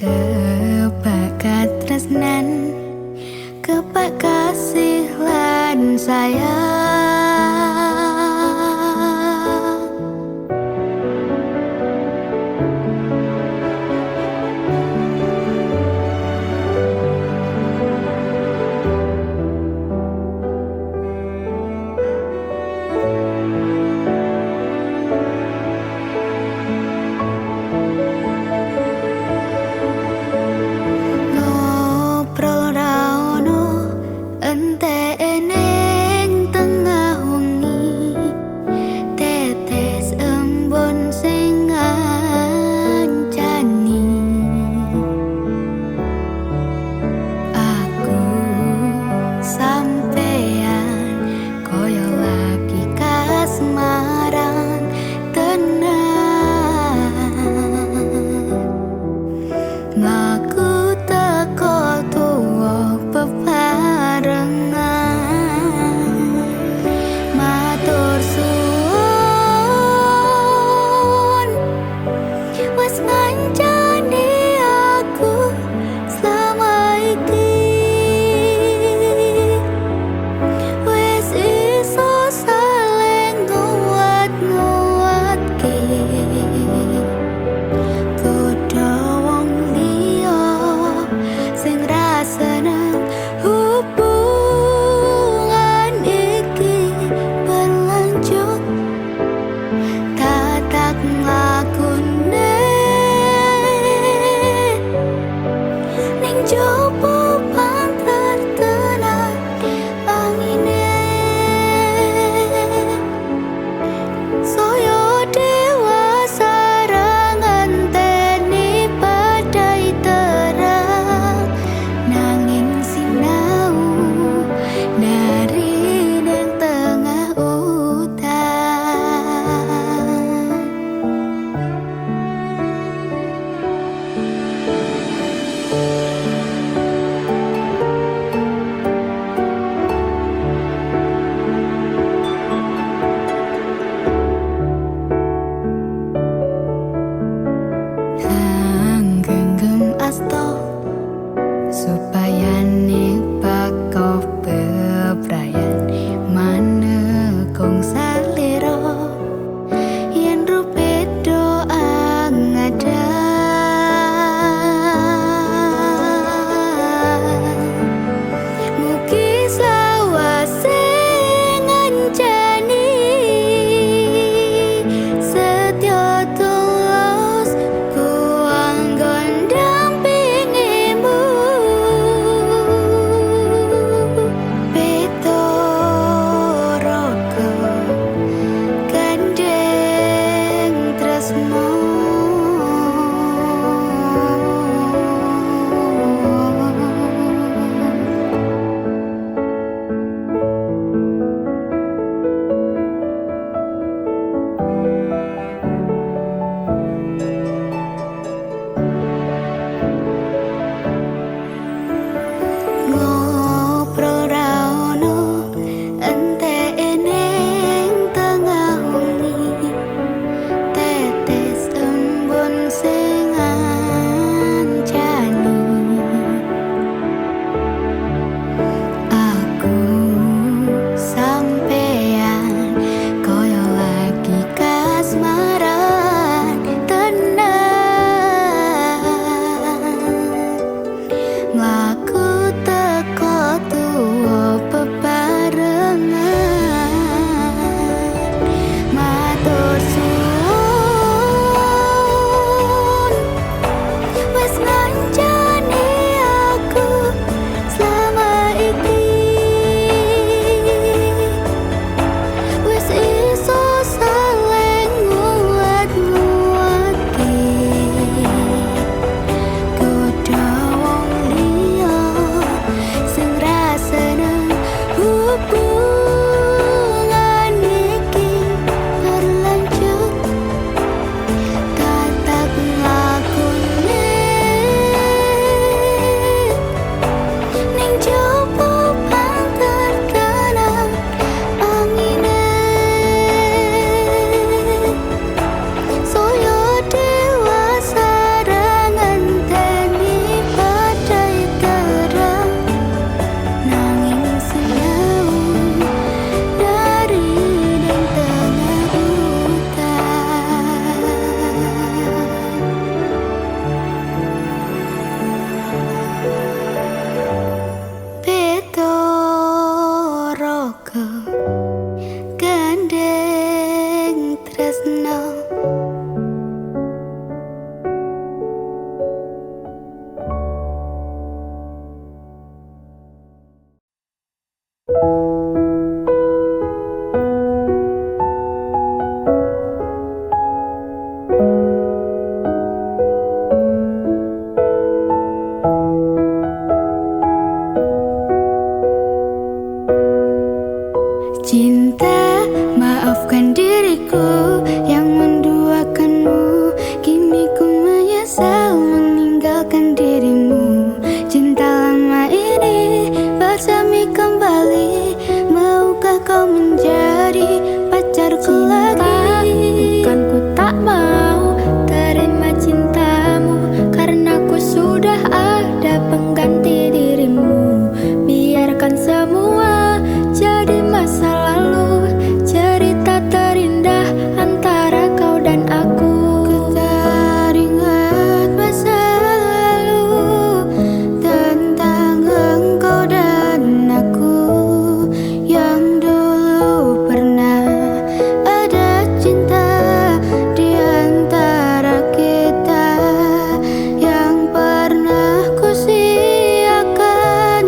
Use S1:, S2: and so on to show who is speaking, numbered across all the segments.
S1: Kebakat tresnan, kebak kasih lan sayang. Ngobrol ra ono entene ing tengah wengi, tetes embun sing ngancani. Aku sampeyan koyo lagi kasmaran tenan. Ngaku teko tuwa bebarengan, matur suwun wis ngancani aku selama iki. Wis iso saling nguwat-nguwatke, kudu wong liya sing ra seneng hubungan iki berlanjut. Tak ngakune menyesal meninggalkan dirimu. Cinta lama ini bersemi kembali. Maukah kau menjadi pacarku lagi?
S2: Bukan ku tak mau terima cintamu, karena ku sudah ada pengganti dirimu. Biarkan semua jadi masa lalu, cerita terindah antara kau dan aku.
S1: Ku teringat masa lalu tentang engkau dan aku, yang dulu pernah ada cinta di antara kita, yang pernah ku siakan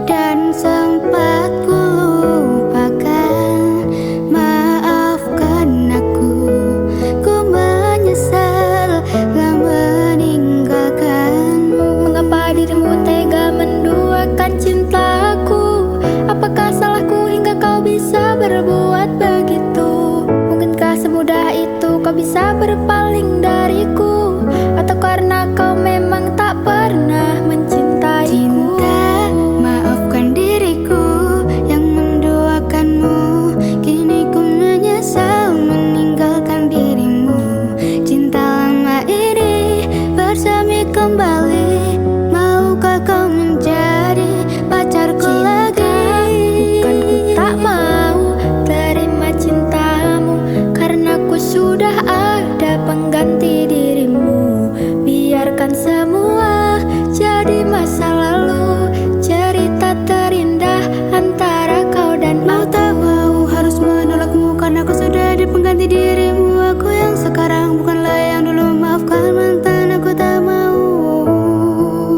S1: dan sempat ku lupakan. Maafkan aku, ku menyesal telah meninggalkanmu.
S2: Mengapa dirimu tega menduakan cintaku? Apakah salahku hingga kau bisa berbuat begitu? Mungkinkah semudah itu kau bisa berpaling dariku? Atau karena kau memang tak pernah mencintaiku?
S1: Cinta, maafkan diriku yang menduakanmu. Kini ku menyesal meninggalkan dirimu. Cinta lama ini bersemi kembali. Maukah kau menjadi pacarku lagi?
S2: Bukan ku tak mau terima cintamu, karena ku sudah ada pengganti dirimu. Biarkan semua jadi masa lalu, cerita terindah antara kau dan
S1: Mau
S2: aku.
S1: tak mau harus menolakmu, karena aku sudah ada pengganti dirimu. Aku yang sekarang bukanlah yang dulu. Maafkan mantan, aku tak mau.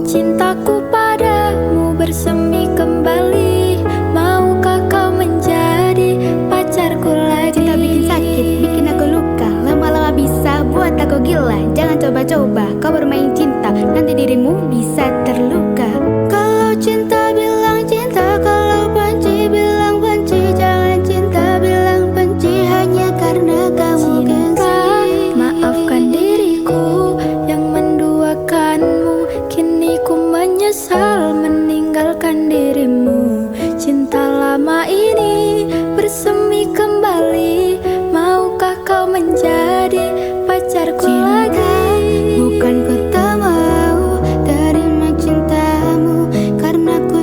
S2: Cintaku padamu bersemi kembali. Maukah kau menjadi pacarku lagi?
S1: Cinta bikin sakit, bikin aku luka. Lama-lama bisa buat aku gila. Jangan coba-coba kau bermain cinta, nanti dirimu bisa terluka. Kalau cinta bilang cinta, kalau benci bilang benci. Jangan cinta bilang benci hanya karena kamu
S2: Cinta,
S1: gengsi.
S2: maafkan diriku yang menduakanmu. Kini ku menyesal meninggalkan dirimu. Cinta lama ini bersemi kembali. Maukah kau menjadi pacarku lagi?
S1: Bukan ku tak mau terima cintamu, karena ku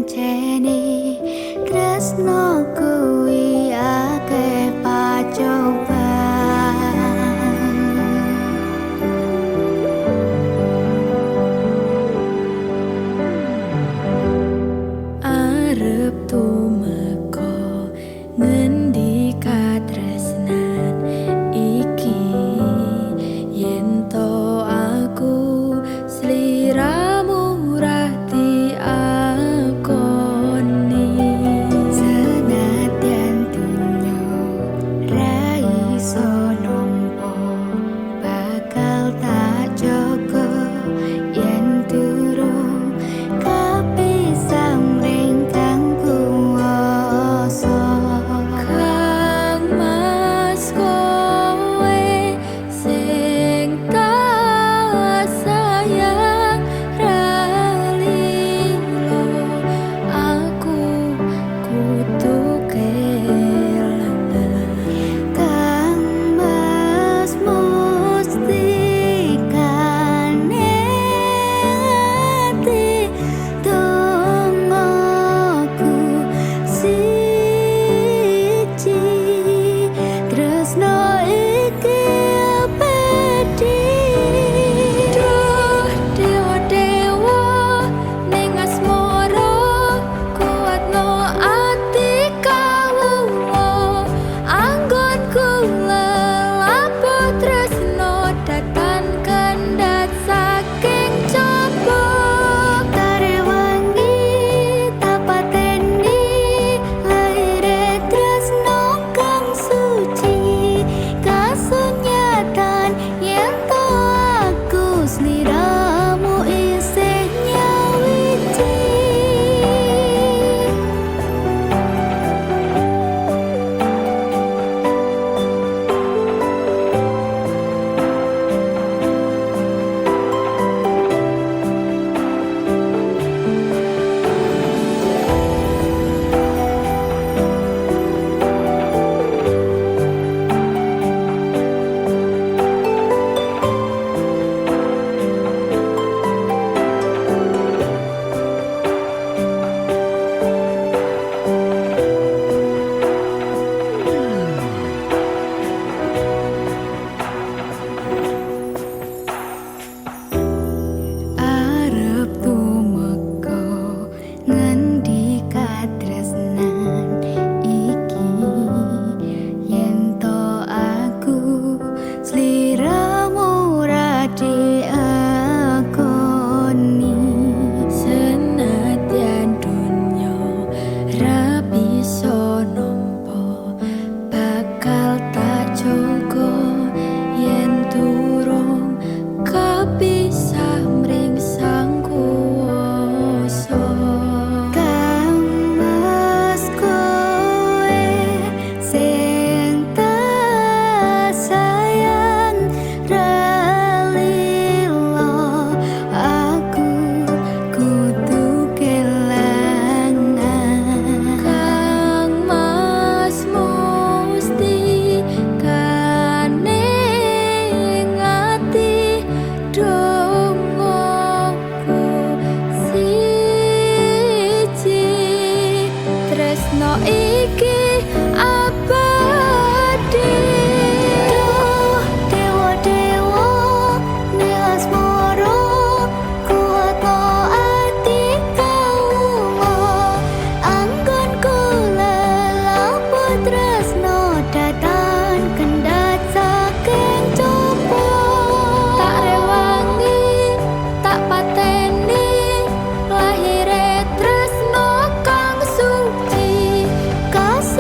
S1: pancene tresno kuwi akeh pacobaan.
S2: Arep tumeka ngendi katresnan iki, yen to aku sliramu ra diakoni.
S1: Senadyan dunyo ra iso nampa, bakal tak jaga yen durung kapisah mring kang kuwasa.
S2: Kang Mas kowe sing tak sayang ra lilo, aku kudu kelangan.
S1: Kang Mas mustikane ati dongaku siji, tresno iki abadi.
S2: Duh dewa-dewa ning asmara, kuatno ati kawula, anggonku lelapo tresno datan kendhat saking coba.
S1: Tarewangi tapateni laire tresno kang suci, kasunyatan yen to aku sliramu isih nyawiji. Arep tumeka ngendi katresnan iki, yen to aku sliramu ra diakoni.
S2: Senadyan donya ra bisa nampa, bakal tak jaga yen durung kapisah mring sang kuwasa.
S1: Kang Mas kowe sing tak sayang ra lilo, aku kudu kelangan.
S2: Kang Mas mustikane ati dongaku siji, tresno iki abadi.
S1: Duh dewa-dewa ning asmara, kuatno ati kawula, anggonku lelapo tresno datan kendhat saking coba.
S2: Tak rewangi, tak pateni, lahire tresno kang suci,
S1: Kas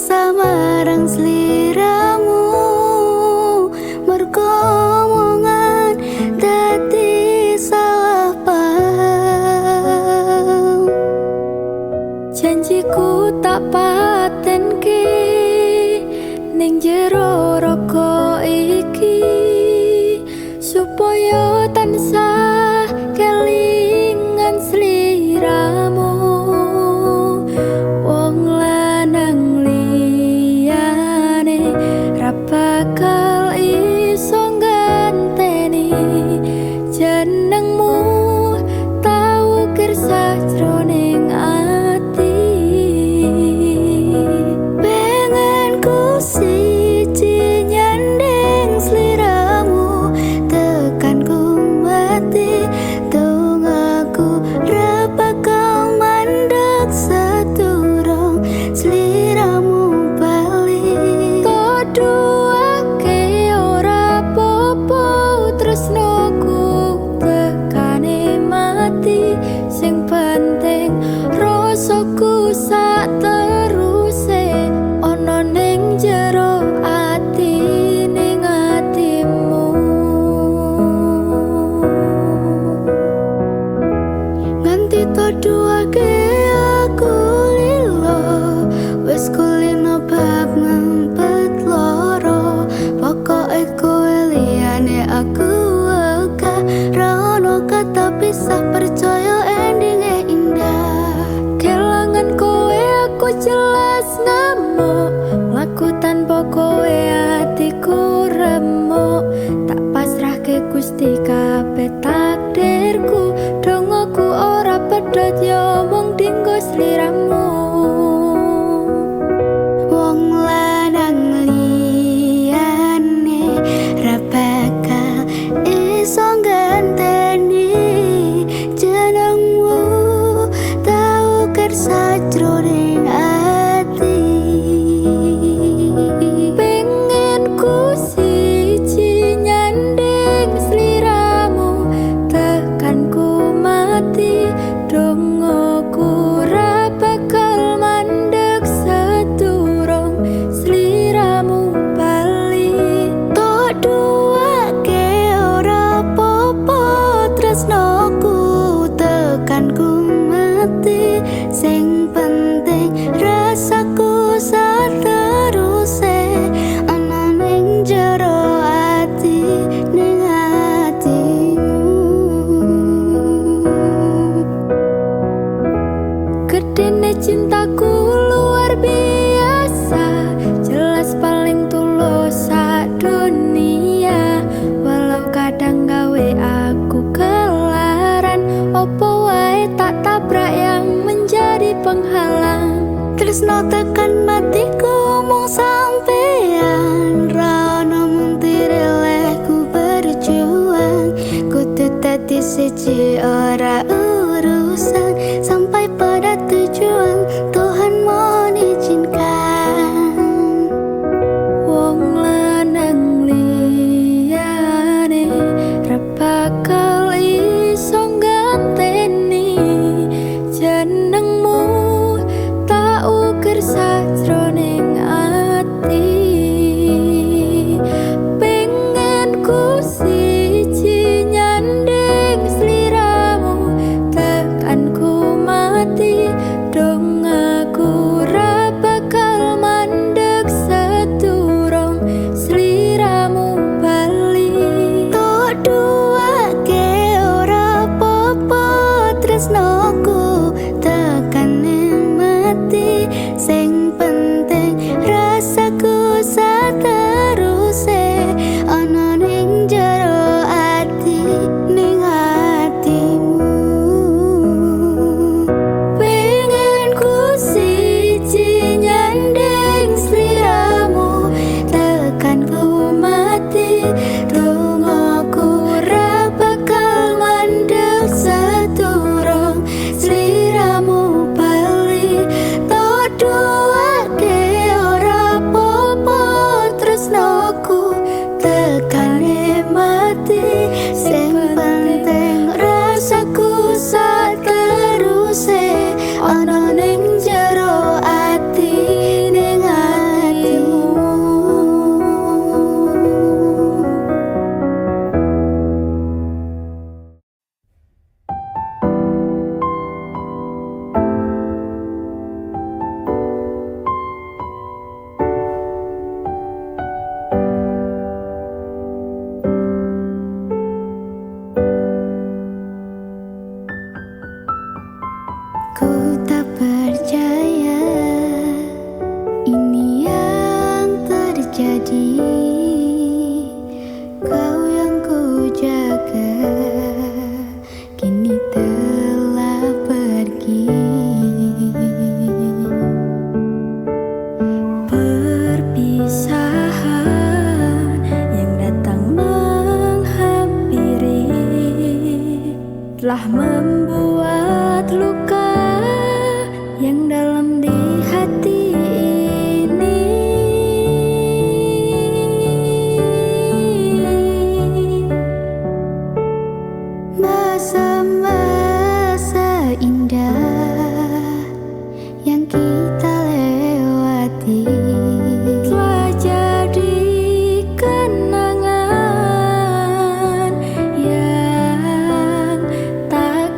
S1: bisa marang sliramu, mergo omongan dadi salah paham.
S2: Janjiku tak patenke ning jero raga iki, supaya tansah kelingan sliramu. Wong lanang liyane ra bakal iso ngganteni jenengmu, tau kirsa jroning ati.
S1: Pengen ku siji Ini yang terjadi, kau yang ku jaga kini telah pergi. Perpisahan yang datang menghampiri telah membuat luka yang dalam di hati ini. Masa-masa indah yang kita lewati telah jadi kenangan yang tak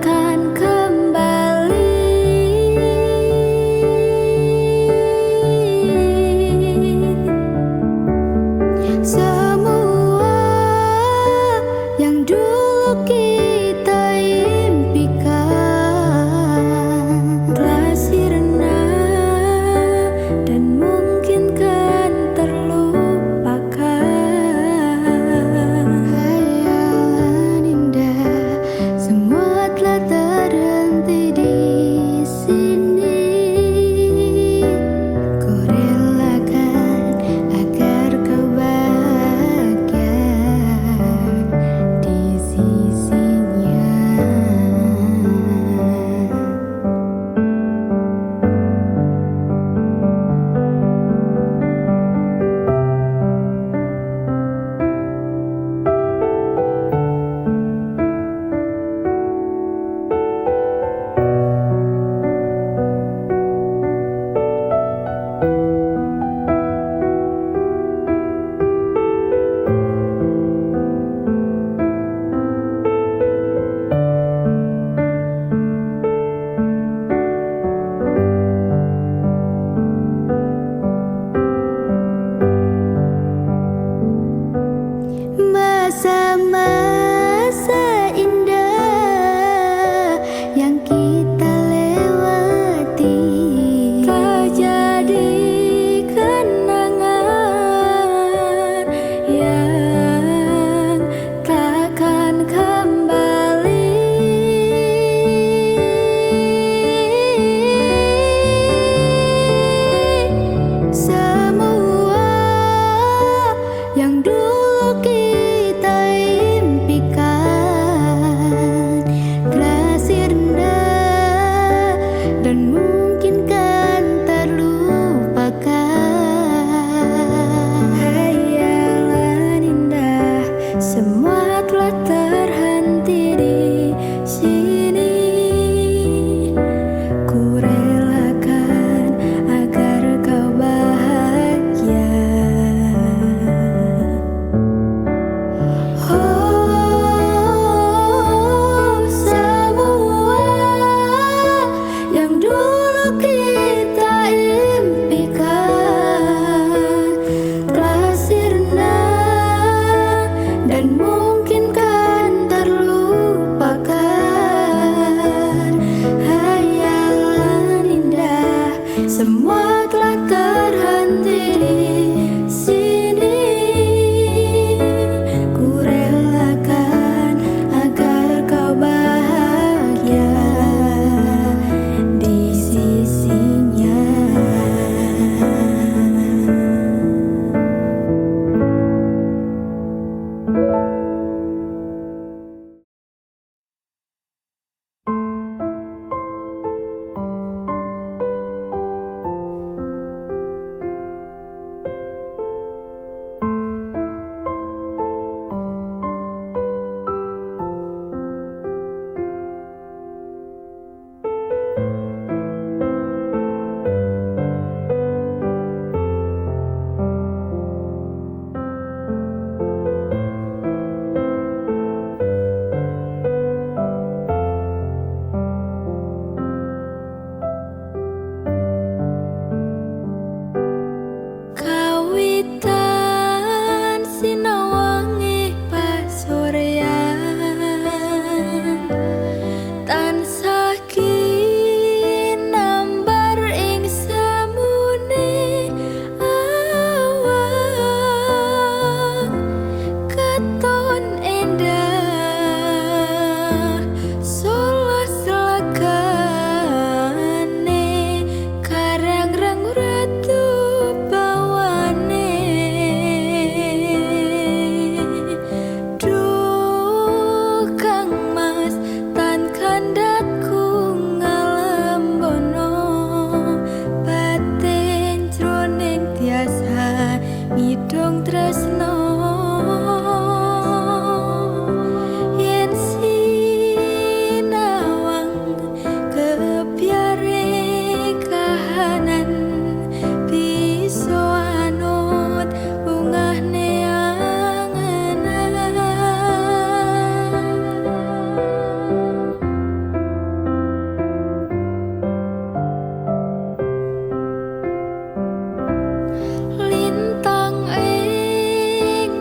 S2: rasa ngidong tresno yen sinawang kebiare kahanan bisa anut ungah neanganan lintang ing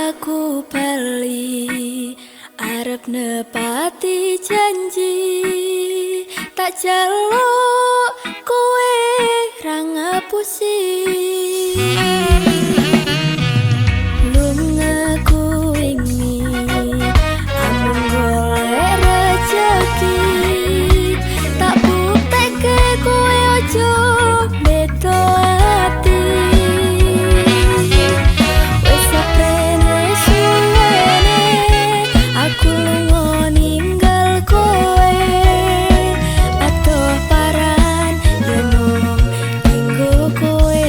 S2: aku bali arep nepati janji tak jaluk kowe ra ngapusi lungaku wingi amung golek rejeki tak buktekke kowe ojo beda ati wis aprene suwene aku lunga ninggal kowe atuh paran yo mung dinggo kowe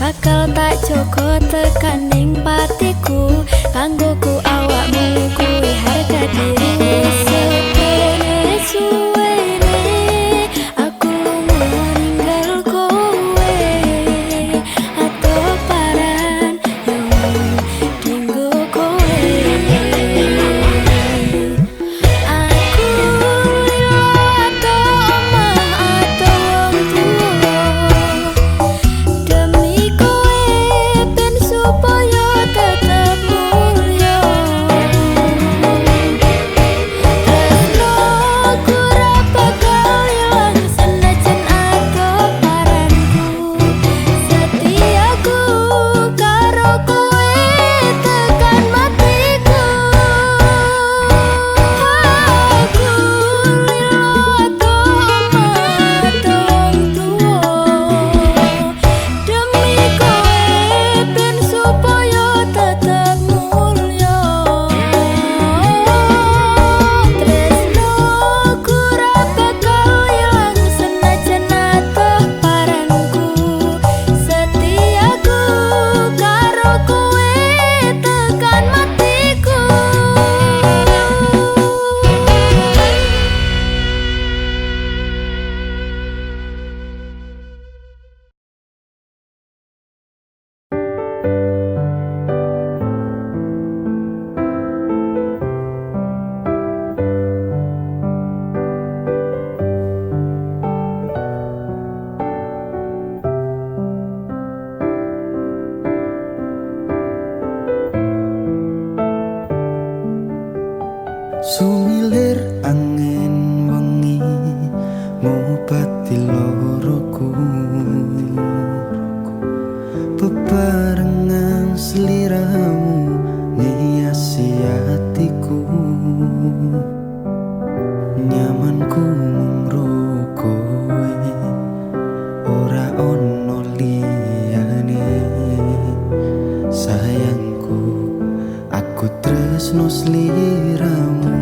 S2: bakal tak joko tekaning patiku kanggoku awakmu kuwi harga diri sepene suwene aku lunga ninggal kowe atau paran yang dinggo kowe aku lilo atau omah atau wong tuwa demi supaya tetap mulia tresno ku ra bakal ilang senajan aku paranku setiaku karo kowe tekan matiku aku lilo atau omah atau wong tuwa demi kowe ben supaya tetap mulia tresno ku ra bakal ilang senajan atuh paranku setiaku karo kowe tekan matiku.
S3: Sumilir angin wengi ngobati loroku beban sliramu ngiasi hatiku, nyamanku mung kowe, ora ono liyane. Sayangku, aku tresno sliramu.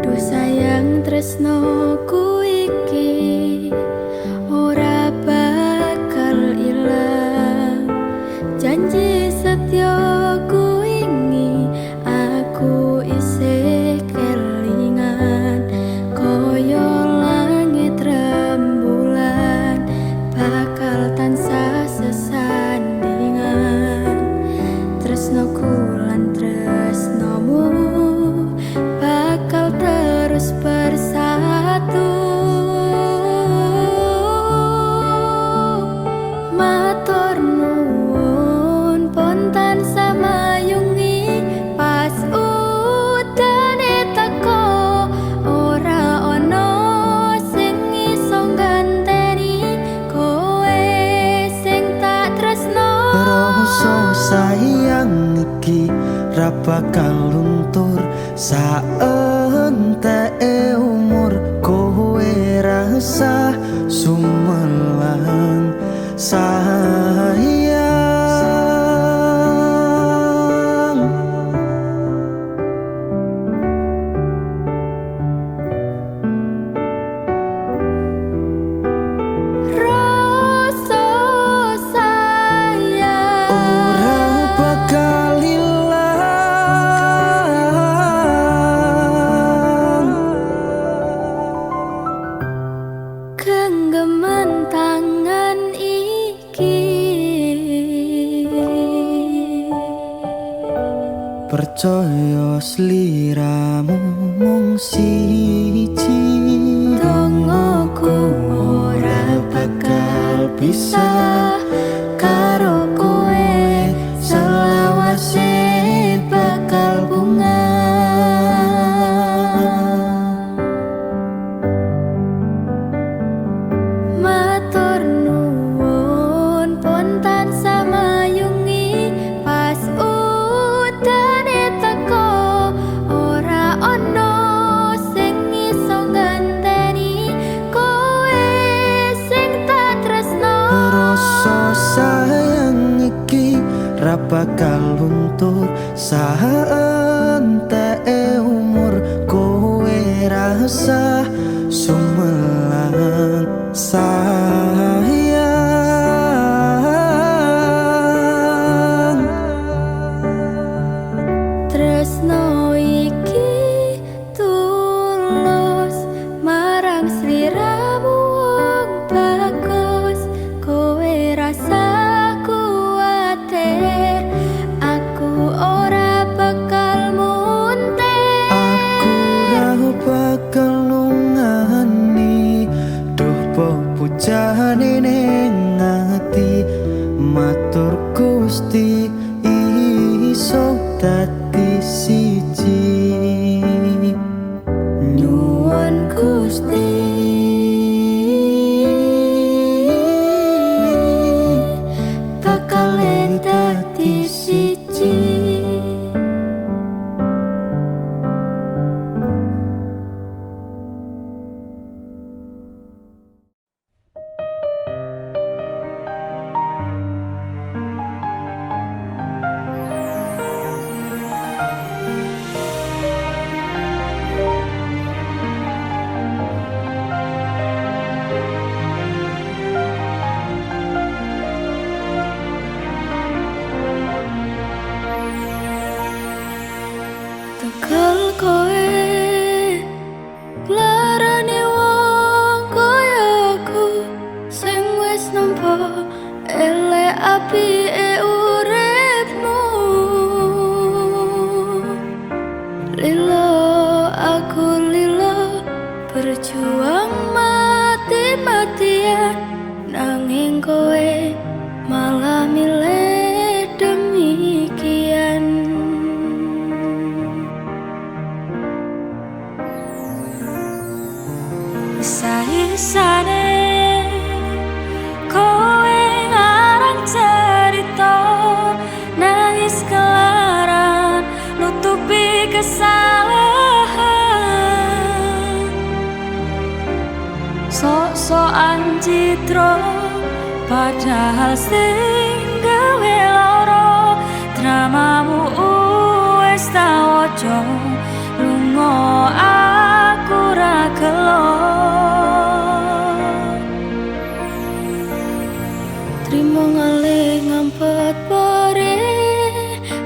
S2: Duh sayang tresnoku iki ora bakal ilang. Janji setyaku ini aku isih kelingan. Koyo langit rembulan bakal tansah sesandingan. Tresnoku lan tresnomu bakal terus bersatu. Matur nuwun pontan samayungi pas udane teko, ora ono sing iso ganteni kowe sing tak tresno.
S3: Rasa sayang iki ra bakal luntur saenteke umur. Kowe rasa sumelang sayang.
S2: Rasa sayang
S3: Ora bakal ilang.
S2: genggaman tangan iki.
S3: Percaya sliramu mung siji,
S2: Dongoku ora bakal bisa karo kowe, selawase bakal bunga. Matur nuwun pontan samayungi pas udane teko, ora ono sing iso ganteni kowe sing tak tresno.
S3: rasa sayang iki ra bakal luntur saenteke umur. Kowe rasa sumelang sayang.
S2: Tresno iki tulus marang sliramu wong bagus. Kowe rasa kuwatir aku ora bakal munte.
S3: Aku ra bakal nungani, duh pepujane ning ati. Matur Gusti iso dadi siji.
S2: Nyuwun Gusti bakal dadi siji. Tegal kowe larane wong kaya aku sing wis nampa elek apike uripmu. Lilo aku lilo berjuang mati-matian, nanging kowe malah milih demikian. Isa-isane kowe ngarep
S4: citra padahal sing gawe lara dramamu wis tak waca lunga aku ra gelo
S2: Trimo ngalih ngampet pare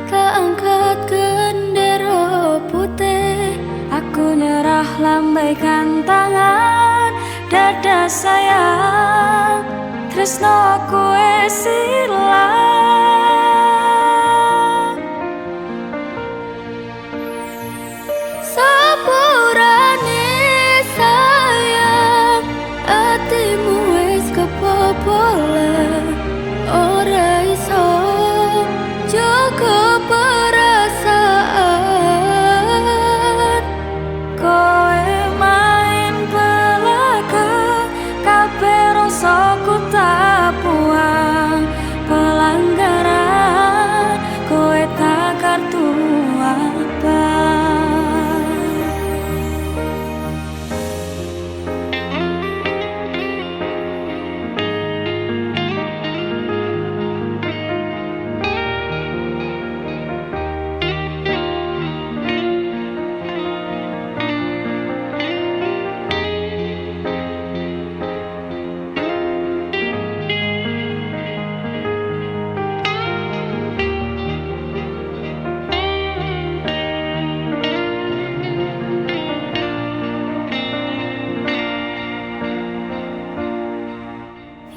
S2: tak angkat gendera putih
S4: aku nyerah lambaikan tangan dada sayang tresnoku wis ilang
S2: sepurane sayang atimu wis kebobolan ora iso jaga perasaan
S4: kowe main belaka kabeh rasaku tak buang pelanggaran kowe tak kartu abang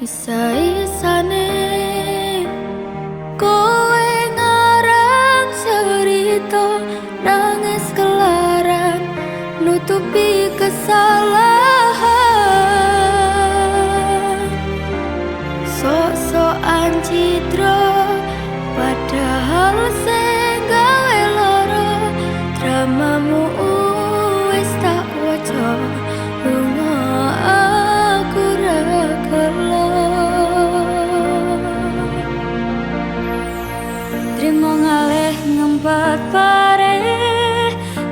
S2: Isa-isane kowe ngarang cerita nangis kelaran nutupi kesalahan sok-sokan citra padahal sing gawe lara dramamu wis tak waca lunga aku ra gelo
S4: Trimo ngalih ngempet pare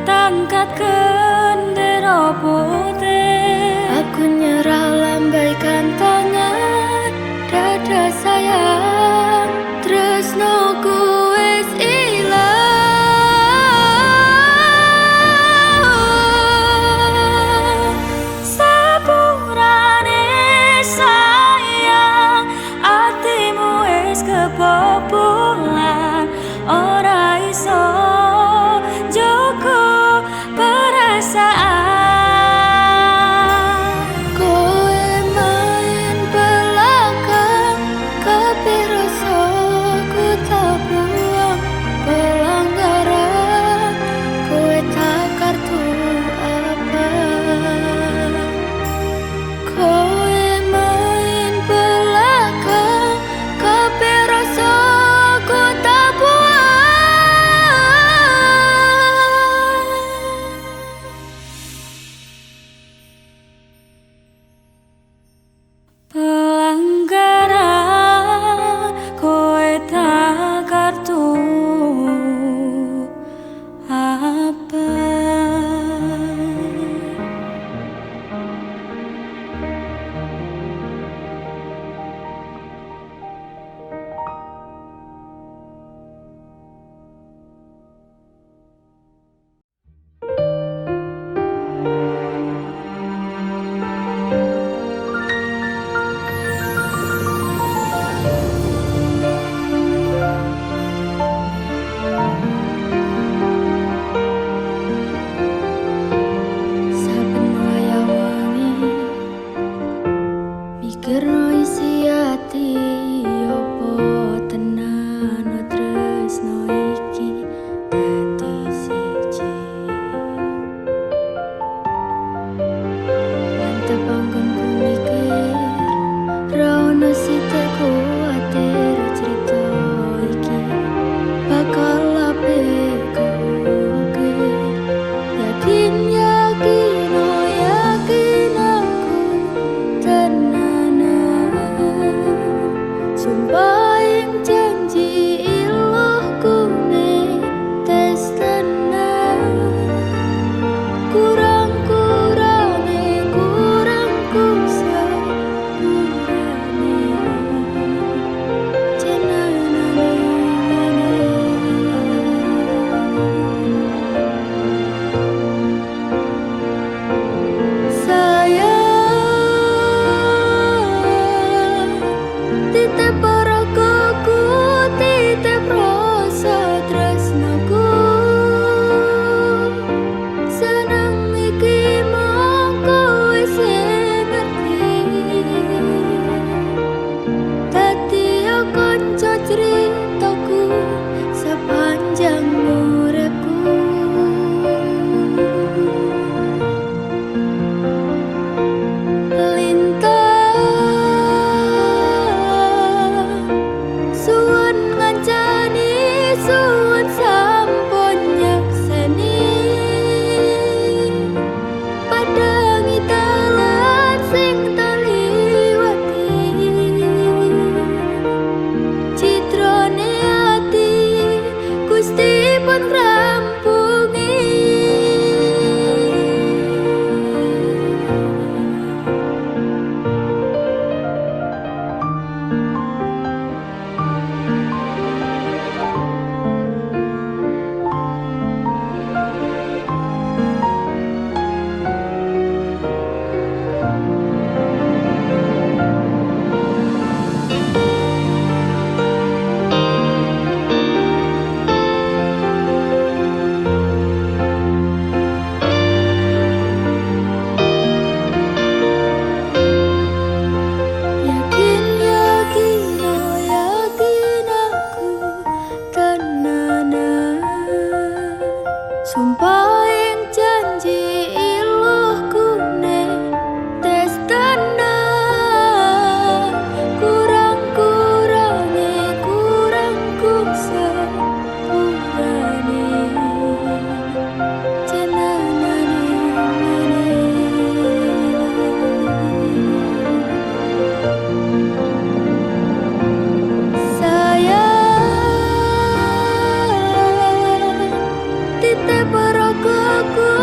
S4: tangkat gendera putih
S2: aku nyerah lambaikan tangan dada sayang tresnoku wis ilang
S4: sepurane sayang atimu wis kebobolan ora iso jaga perasaan
S2: kowe main belakang kabeh rasaku tak buang pelanggaran kowe tak kartu apa kowe main belakang kabeh rasaku tak buang
S4: pelanggaran kowe tak kartu apa
S2: saben wayah wengi mikirno isi ati opo tenan tresno iki dadi siji mantep anggonku mikir ra ono sithik kuwatir cerita iki bakal apik oke yakin yakin oh yakin aku tenanan sumpah ing janji iluhku ning tes tenan kurang-kurange kurangku sepurane ceritaku sepanjang uripku. Suwun ngancani, suwun sampun nyakseni, padangi dalan sing taliwati, citrane ati Gusti pun ngrampungi. Yakin, yakin, oh yakin aku tenanan, sumpah yang janji iluhku nek tes tenan. Kurangku sepurane jenenane titip rogoku,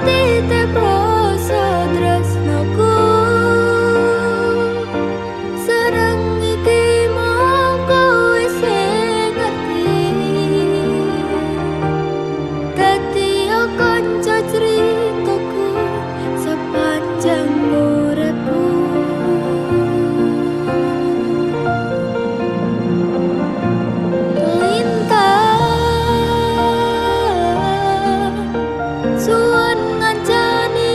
S2: titip rasa tresnaku, seneng iki mongko wis ngerti, dadi kanca ceritaku sepanjang uripku. Suwun ngancani,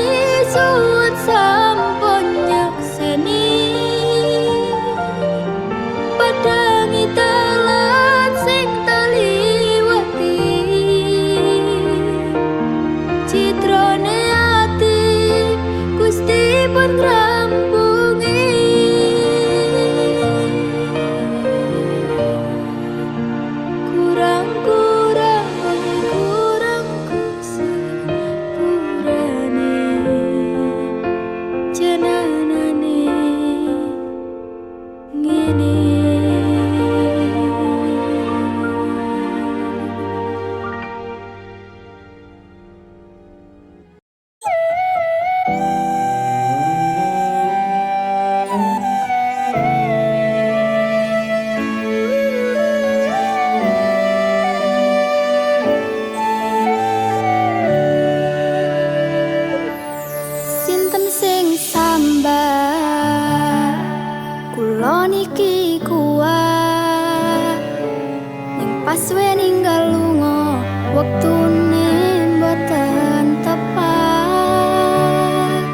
S2: suwun sampun nyakseni, padangi dalan sing taliwati, citrane ati Gusti pun ngrampungi. Kurangku sepurane jenenane ngene. Sinten sing sambat kula niki kuat, ning pas ninggal lunga wektune mboten tepat.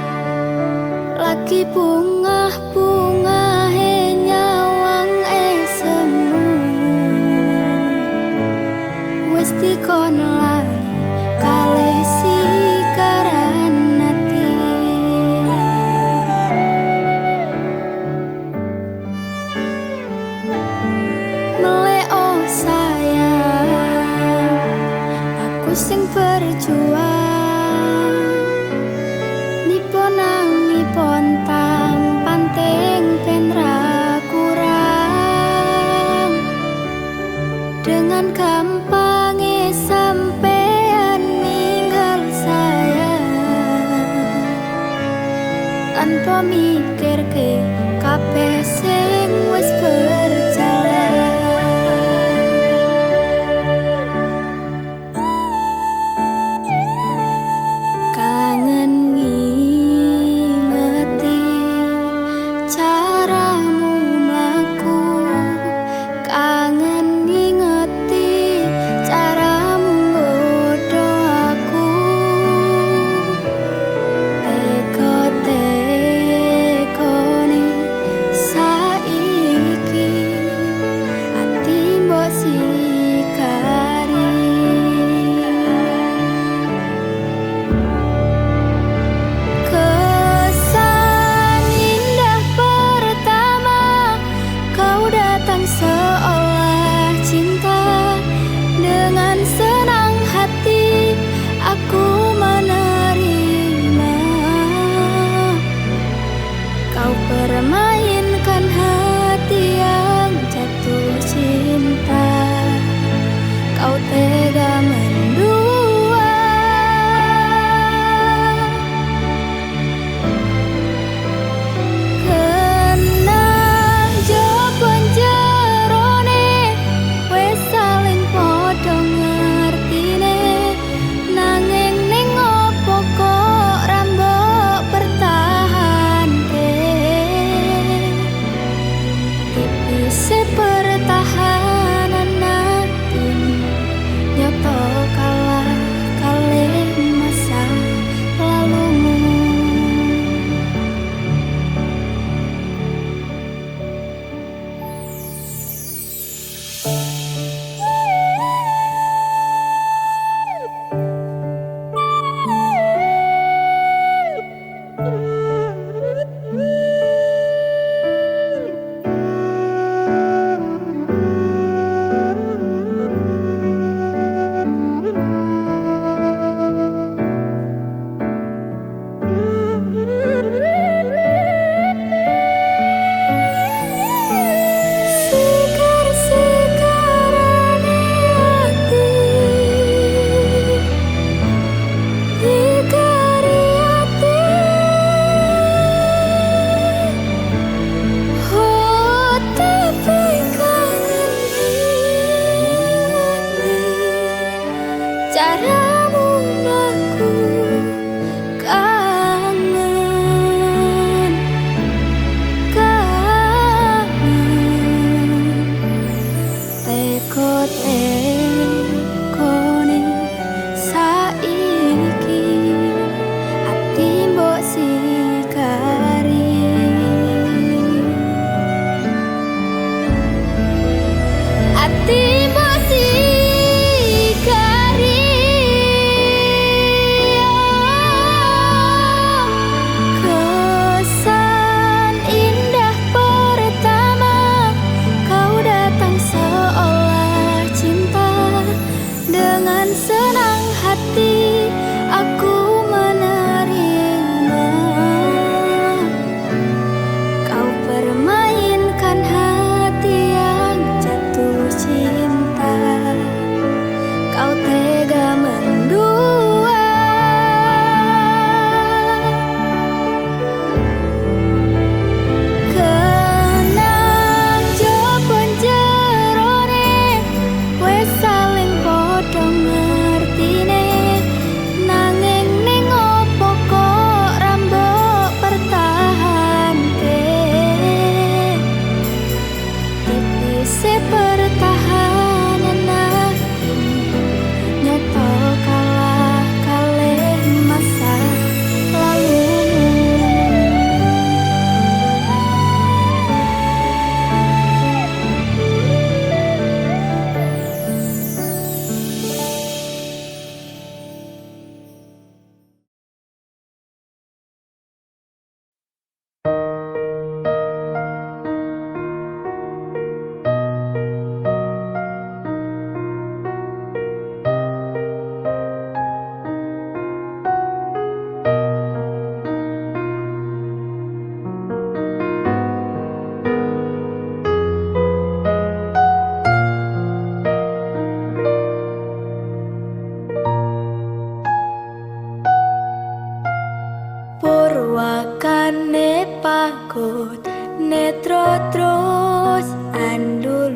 S2: Lagi bungah-bungahe nyawang semu, wis dikon lali kalih sikaran ati. Melek oh sayang, aku sing berjuang, nipun nangipun tampan teng ben ra kurang. Dengan gampangnya sampean ninggal saya, tanpa mikirke kabeh sing wis berjalan. Kangen ngingeti caramu mlaku, kangen ngingeti caramu nggodho aku. Teko-tekone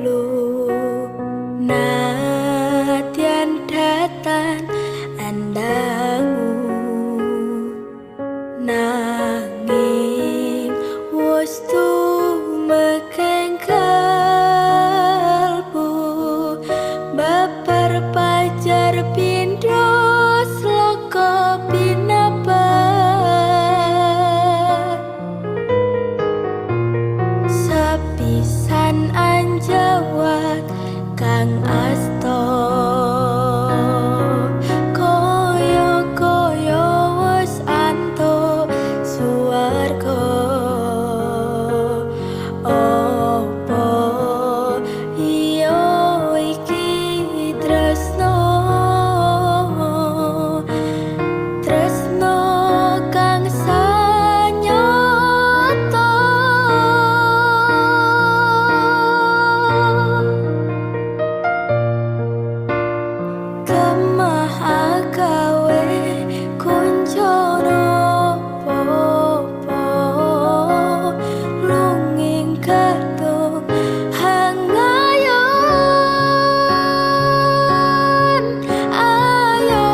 S4: lalu nadyan datan andangu nanging wis tumekeng kalbu babar pajar pindho sloka pinabat sepisan anjawat kang asta kaya-kaya wis antuk suwarga apa iya iki tresno tresno kang sanyata kemah agawe kuncana popo lunging kadung hangayon ayo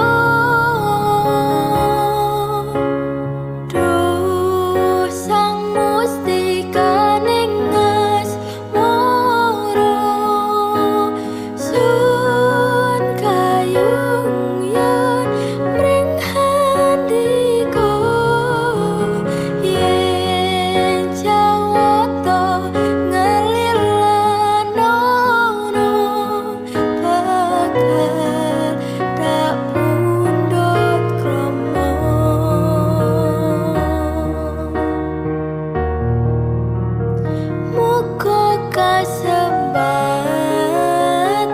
S4: duh sang mustika ning asmara sun kayung yen mring handika yen jawata ngelilanono bakal tak pundhut krama muga kasembatan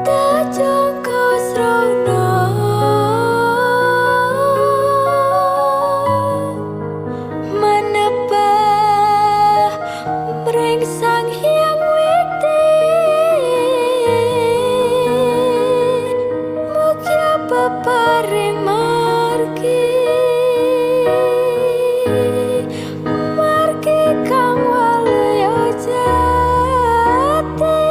S4: tajangku srana menebah mring sang hyang witi mugi peparing margi margi kang waluya jati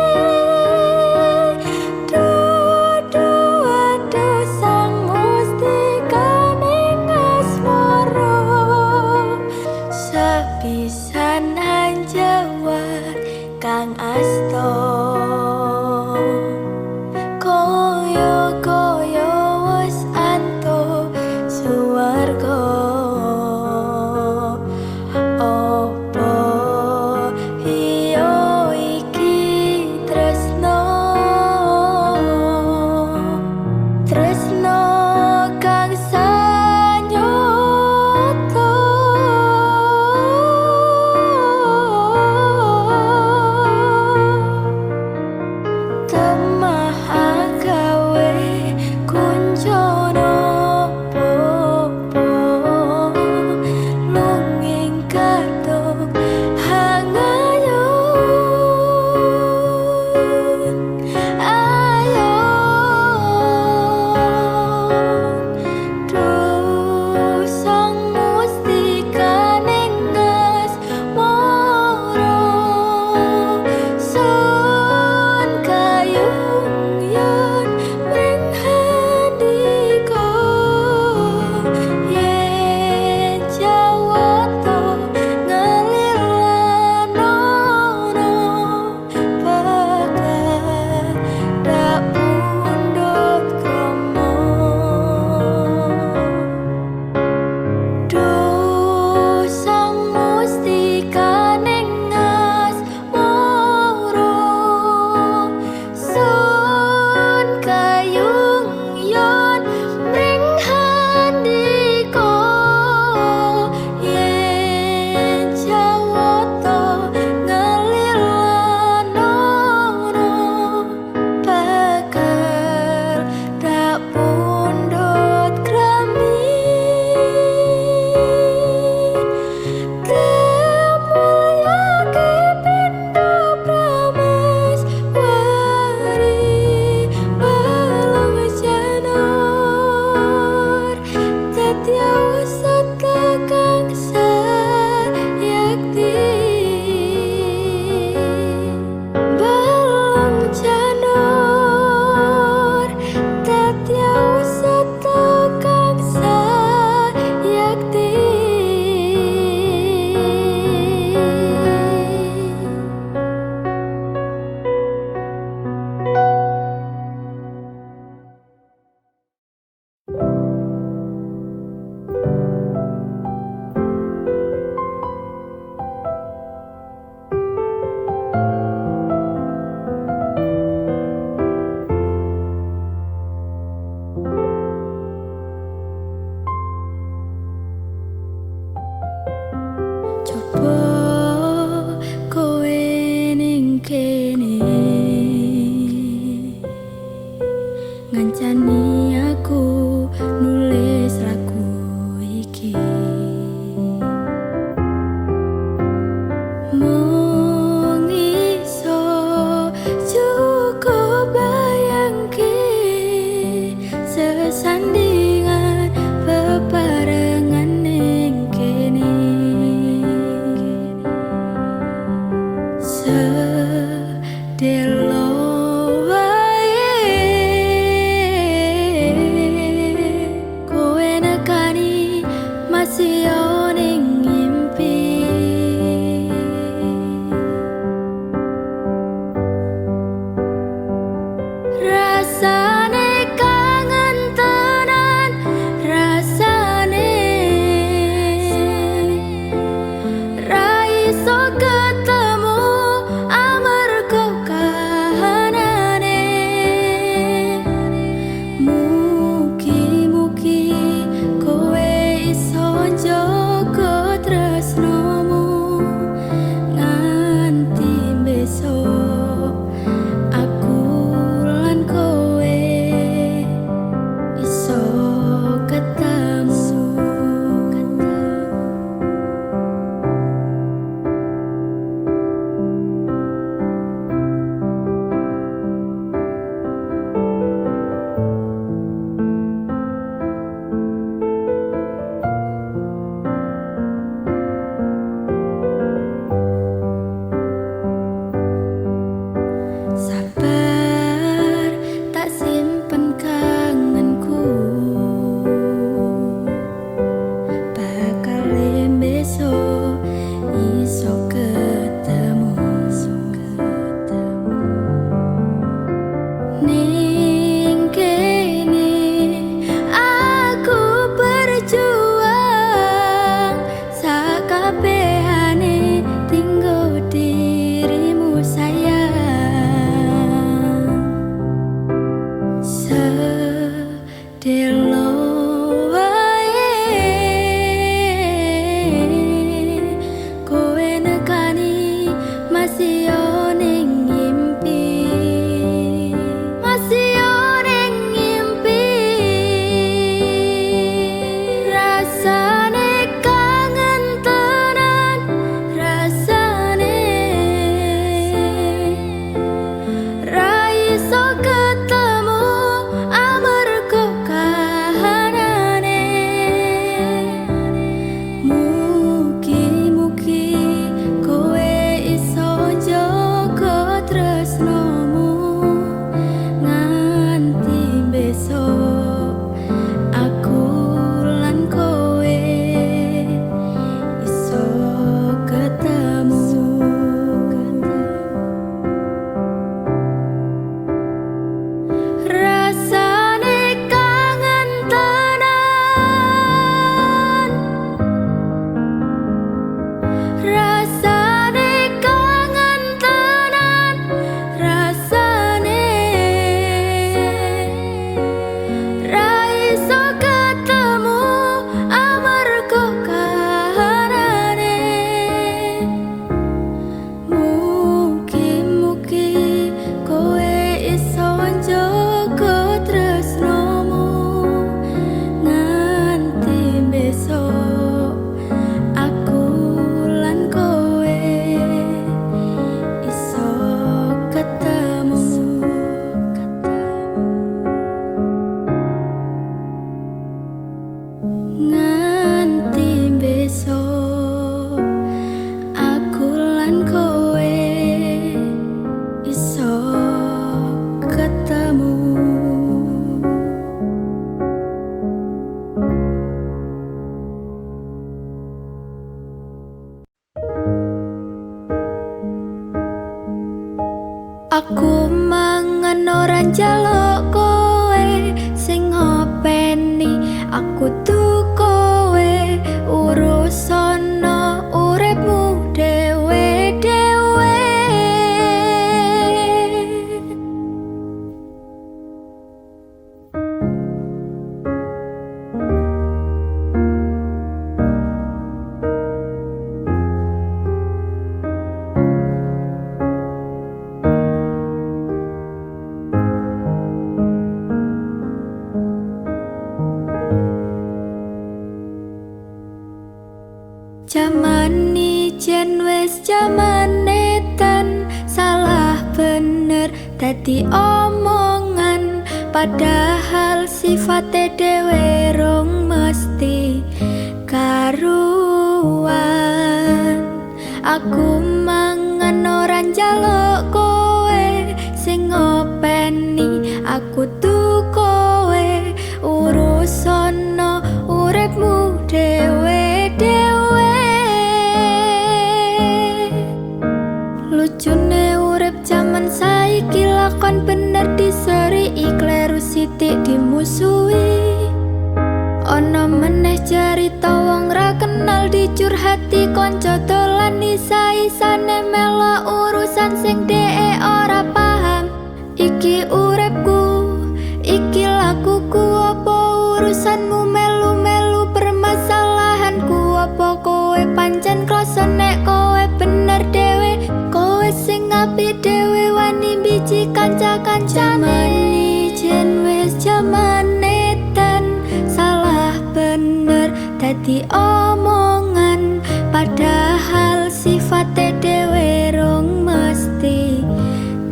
S4: dudu aduh sang mustika ning asmara sepisan anjawat kang asta kaya-kaya wis antuk suwarga apa iya iki tresno tresno kang sanyata Mung iso cukup bayangke sesandingan bebarengan ning kene sedelo wae kowe nekani masih yo ning ngimpi rasane kangen tenan rasane ra iso ketemu amarga kahanane mugi-mugi kowe iso njaga tresnomu nganti besok aku lan kowe iso ketemu. Sabar tak simpen kangenku bakal besok iso ketemu ning kene aku berjuang sakabehane tinggo dirimu sayang sedelo wae kowe nekani masih yo ning ngimpi masih yo ning ngimpi rasane kangen tenan rasane ra iso ketemu amarga kahanane mugi-mugi kowe iso njaga tresnomu nganti besok aku lan kowe iso ketemu. Rasane kangen tenan rasane kangen tenan rasane ra iso ketemu amarga kahanane mugi-mugi kowe iso njaga tresnomu nganti besok aku lan kowe iso ketemu. Nganti besok aku lan kowe iso ketemu. Aku mangan ora njaluk kowe sing ngopeni aku tuh kowe urusono uripmu dewe-dewe dadi omongan, padahal sifatnya dhewe rong mesti karuan. Aku mangan ora njaluk kowe sing ngopeni, aku tuh kowe urusono uripmu dhewe-dhewe. Lucune urip jaman saiki lakon bener diseri ikleru sithik dimusuhi. Ana meneh cerita wong ra kenal dicurhati kanca dolan isa-isane melo urusan sing dhek ora paham. Iki uripku, iki lakuku, apa urusanmu melu-melu permasalahanku? Apa kowe pancen krasa nek kowe bener dhewe, kowe sing apik dhewe wani biji kanca-kancane. Jen wis jamane ten salah bener dadi omongan, padahal sifatnya dhewe rong mesti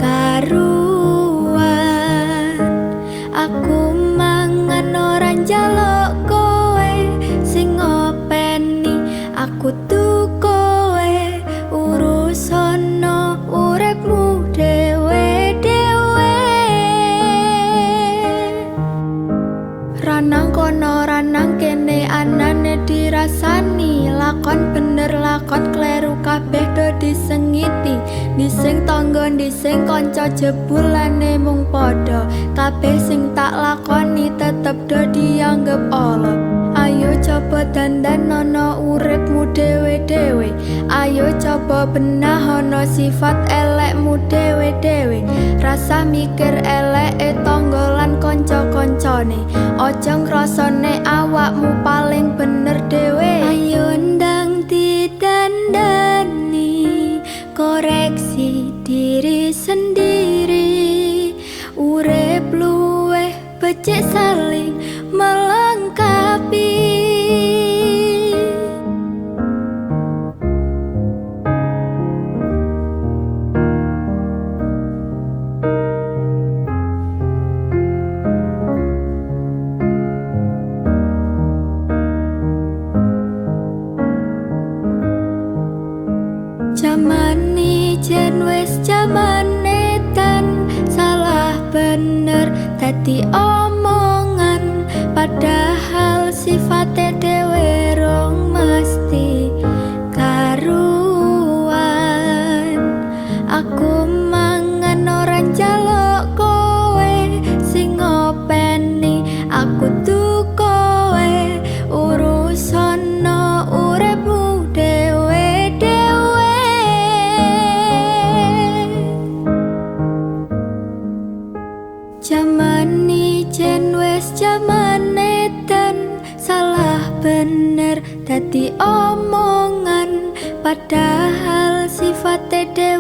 S4: karuan. Aku mangan ora njaluk kowe sing ngopeni, aku tuh kowe urusono uripmu dhewe-dhewe. Ranang kono ranang kene anane dirasani, lakon bener lakon kleru kabeh do disengiti. Dising tangga dising kanca jebulane mung padha, kabeh sing tak lakoni tetep do dianggep ala. Ayo coba dandanono uripmu dhewe-dhewe, ayo coba benahono sifat elekmu dhewe-dhewe. Rasa mikir eleke tangga lan kanca-kancane, aja ngrasane awakmu paling bener dhewe. Ayo ndang didandani, koreksi diri sendiri. Urip luweh becik saling melengkapi. Jaman ni jen wis jamane tan salah bener dadi omongan, padahal sifatnya dhewe rong mesti karuan. Aku mangan ora njaluk kowe sing ngopeni, aku tuh kowe urusono uripmu dhewe-dhewe. Jaman ni jen wis jamane ten salah bener dadi omongan, padahal sifatnya dhewe